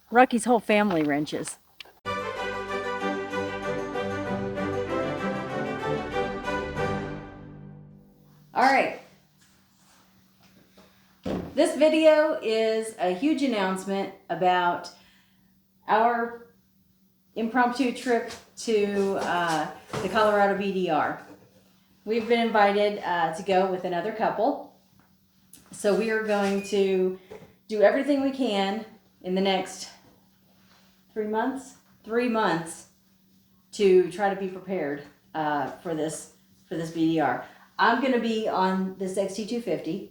Rocky's whole family wrenches. All right. This video is a huge announcement about our impromptu trip to the Colorado BDR. We've been invited to go with another couple. So we are going to do everything we can in the next 3 months to try to be prepared for this BDR. I'm going to be on this XT250,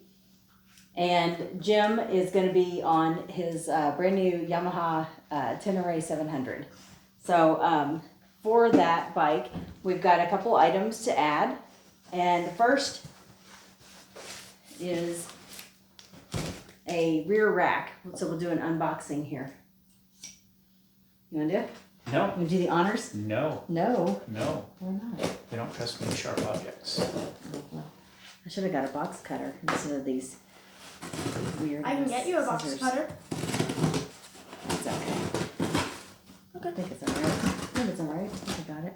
and Jim is going to be on his brand new Yamaha Tenere 700. So for that bike, we've got a couple items to add, and the first is a rear rack. So we'll do an unboxing here. You want to do it? No. You want to do the honors? No. No. No. Why not? They don't trust me with sharp objects. Oh, well, I should have got a box cutter instead of these weird. I can get you a box scissors. cutter. It's okay. Okay. I think it's alright. I think it's alright. I got it.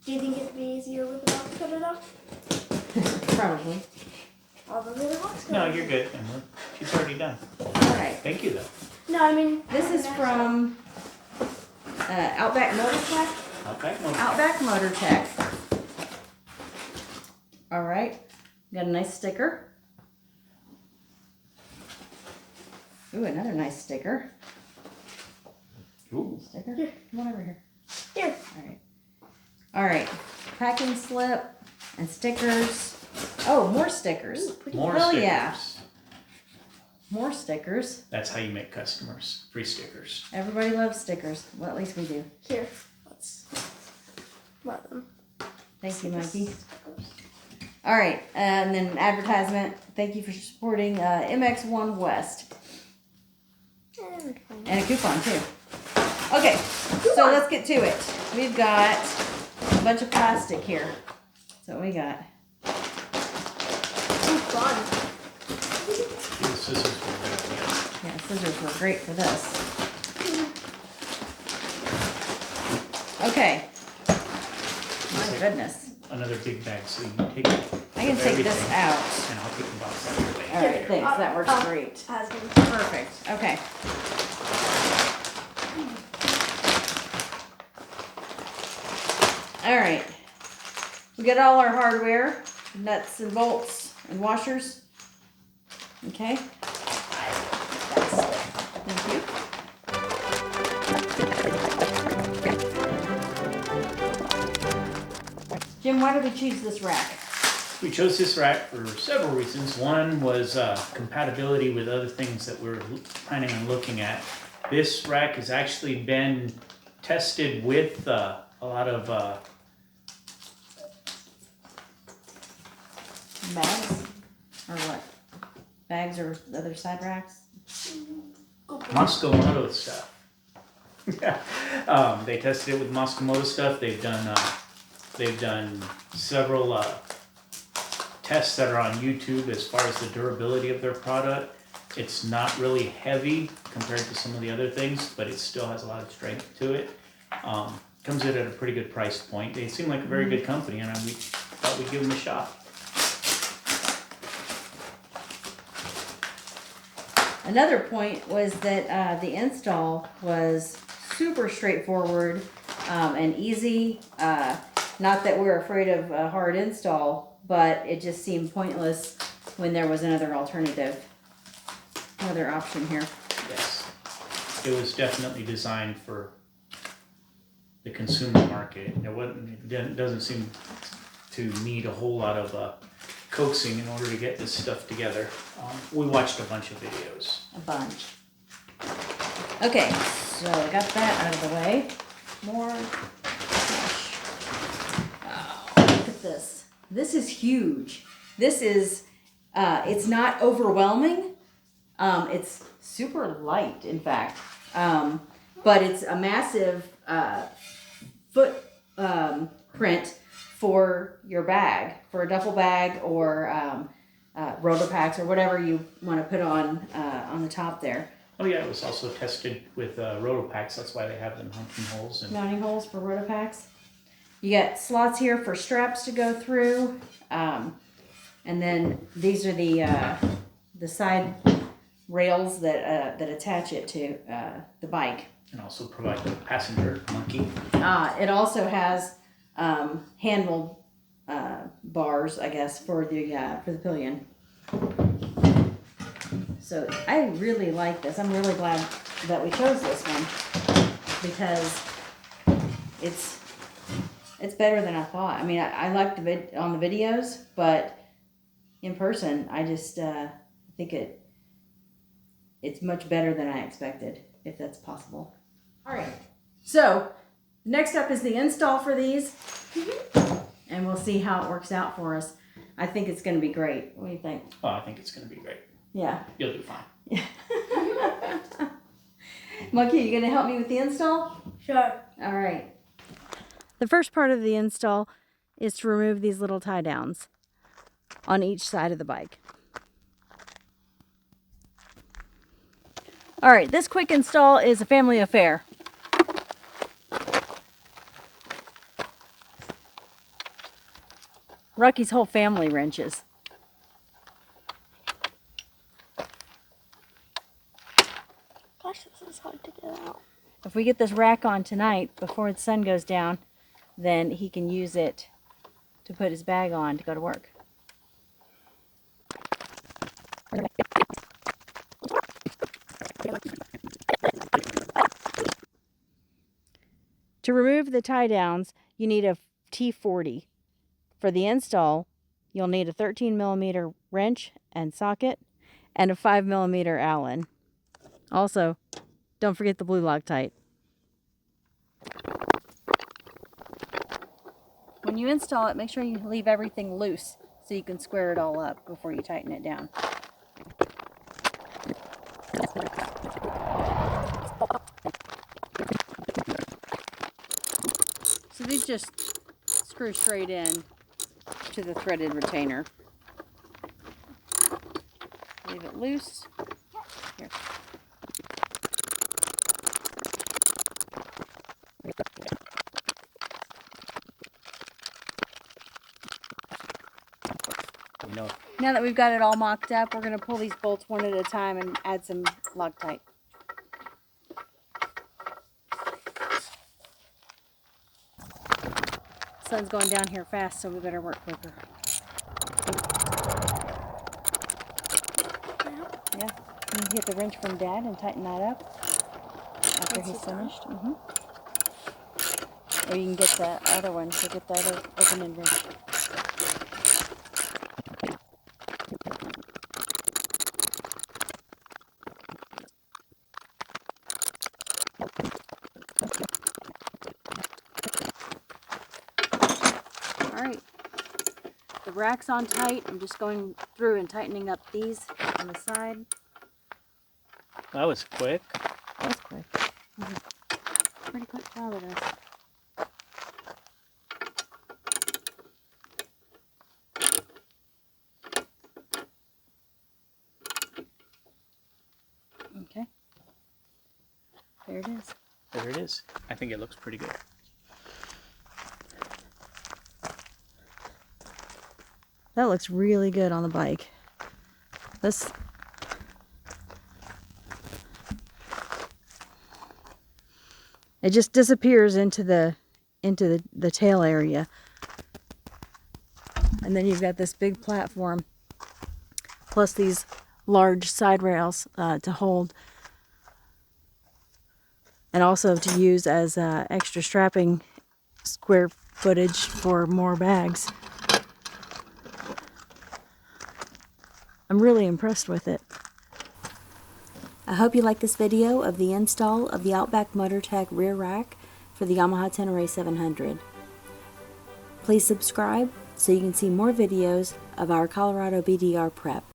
Do you think it'd be easier with a box cutter though? Probably. All the little box cutters. No, you're good, Emily. She's already done. Alright. Thank you, though. No, I mean. This is from Outback Motortech. Outback Motortech. Outback Motortech. Alright. Got a nice sticker. Ooh, another nice sticker. Ooh. Sticker? Here. Come on over here. Here. Alright. Alright. Packing slip and stickers. Oh, more stickers. Ooh, pretty. More Hell stickers. yeah. More stickers. That's how you make customers. Free stickers. Everybody loves stickers. Well, at least we do. Here. Let's let them. Thank you, Mikey. All right, and then advertisement. Thank you for supporting MX1 West. And a coupon, too. Okay, so let's get to it. We've got a bunch of plastic here. So we got. Ooh, fun. The scissors were good. Yeah, scissors were great for this. Okay. My goodness. Another big bag, so you can take it. I can take this everything, out. And I'll take the box out of your way. All right, thanks. That works great. Husband. Perfect. Okay. All right. We got all our hardware, nuts and bolts and washers. Okay. Thank you. Jim, why did we choose this rack? We chose this rack for several reasons. One was compatibility with other things that we're planning on looking at. This rack has actually been tested with a lot of Bags? Or what? Bags or the other side racks? Moskomoto stuff. They tested it with Moskomoto stuff. They've done several tests that are on YouTube as far as the durability of their product. It's not really heavy compared to some of the other things, but it still has a lot of strength to it. Comes in at a pretty good price point. They seem like a very good company, and we thought we'd give them a shot. Another point was that the install was super straightforward and easy. Not that we're afraid of a hard install, but it just seemed pointless when there was another alternative, another option here. Yes, it was definitely designed for the consumer market. It doesn't seem to need a whole lot of coaxing in order to get this stuff together. We watched a bunch of videos. A bunch. Okay, so I got that out of the way. More. Oh, look at this. This is huge. This is, it's not overwhelming. It's super light, in fact. But it's a massive footprint for your bag, for a duffel bag or rotor packs or whatever you want to put on the top there. Oh yeah, it was also tested with Rotopacks. That's why they have them hunting holes. And Mounting holes for rotor packs. You got slots here for straps to go through, and then these are the side rails that attach it to the bike. and also provide the passenger monkey. It also has handle bars, I guess, for the pillion. So I really like this. I'm really glad that we chose this one because it's better than I thought. I mean, I liked on the videos, but in person, I just think it's much better than I expected, if that's possible. All right. So next up is the install for these, and we'll see how it works out for us. I think it's going to be great. What do you think? Oh, I think it's going to be great. Yeah. You'll do fine. Monkey, you going to help me with the install? Sure. All right. The first part of the install is to remove these little tie downs on each side of the bike. All right, this quick install is a family affair. Rocky's whole family wrenches. Gosh, this is hard to get out. If we get this rack on tonight before the sun goes down, then he can use it to put his bag on to go to work. To remove the tie downs, you need a T40. For the install, you'll need a 13mm wrench and socket and a 5mm Allen. Also, don't forget the blue Loctite. When you install it, make sure you leave everything loose so you can square it all up before you tighten it down. So these just screw straight in to the threaded retainer. Leave it loose. Here. No. Now that we've got it all mocked up, we're going to pull these bolts one at a time and add some Loctite. Sun's going down here fast, so we better work quicker. Yeah. Can you get the wrench from Dad and tighten that up after he's finished? Or you can get the other one, so get the other open-end wrench. Alright, the rack's on tight. I'm just going through and tightening up these on the side. That was quick. That was quick. Pretty quick job of this. Okay. There it is. There it is. I think it looks pretty good. That looks really good on the bike. This it just disappears into the tail area. And then you've got this big platform plus these large side rails to hold and also to use as extra strapping square footage for more bags. I'm really impressed with it. I hope you like this video of the install of the Outback Motortech rear rack for the Yamaha Tenere 700. Please subscribe so you can see more videos of our Colorado BDR prep.